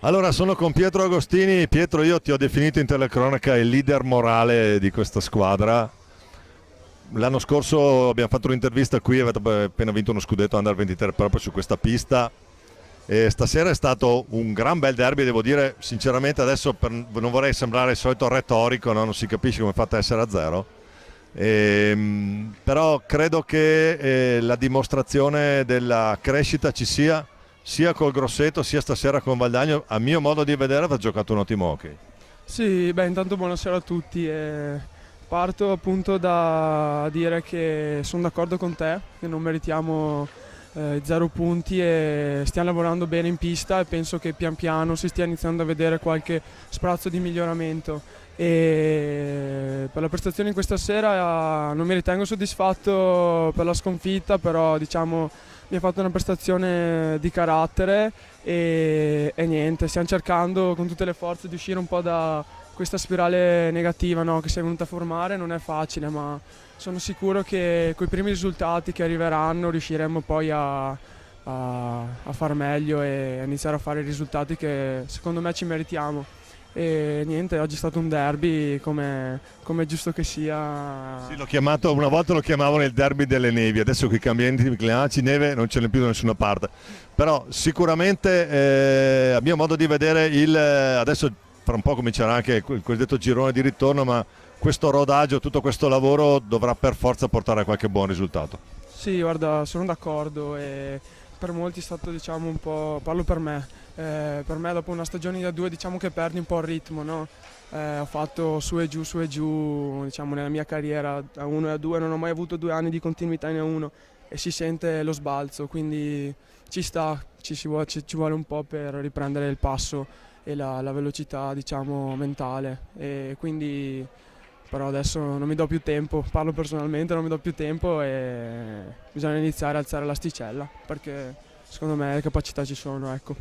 Allora, sono con Pietro Agostini. Pietro, io ti ho definito in telecronaca il leader morale di questa squadra. L'anno scorso abbiamo fatto un'intervista qui, avete appena vinto uno scudetto Under 23 proprio su questa pista. E stasera è stato un gran bel derby, devo dire sinceramente. Adesso non vorrei sembrare il solito retorico, no? Non si capisce come è fatta a essere a zero. Però credo che la dimostrazione della crescita ci sia col Grosseto sia stasera con Valdagno. A mio modo di vedere ha giocato un ottimo hockey. Sì, beh, intanto buonasera a tutti. Parto appunto da dire che sono d'accordo con te, che non meritiamo 0 punti e stiamo lavorando bene in pista e penso che pian piano si stia iniziando a vedere qualche sprazzo di miglioramento. E per la prestazione in questa sera non mi ritengo soddisfatto per la sconfitta, però diciamo mi ha fatto una prestazione di carattere e niente, stiamo cercando con tutte le forze di uscire un po' da questa spirale negativa, no, che si è venuta a formare. Non è facile, ma sono sicuro che con i primi risultati che arriveranno riusciremo poi a far meglio e a iniziare a fare i risultati che secondo me ci meritiamo. E niente, oggi è stato un derby come è giusto che sia. Sì, l'ho chiamato, una volta lo chiamavano il derby delle nevi, adesso con i cambiamenti climatici neve non ce n'è più da nessuna parte. Però sicuramente a mio modo di vedere adesso fra un po' comincerà anche il cosiddetto girone di ritorno, ma questo rodaggio, tutto questo lavoro dovrà per forza portare a qualche buon risultato. Sì, guarda, sono d'accordo e per molti è stato diciamo un po', parlo per me dopo una stagione di A2 diciamo che perdi un po' il ritmo, no? Ho fatto su e giù, diciamo nella mia carriera a 1 e a 2, non ho mai avuto 2 anni di continuità in A1 e si sente lo sbalzo, quindi ci sta, ci vuole un po' per riprendere il passo e la velocità diciamo mentale e quindi però adesso non mi do più tempo, parlo personalmente, non mi do più tempo e bisogna iniziare a alzare l'asticella perché secondo me le capacità ci sono, ecco.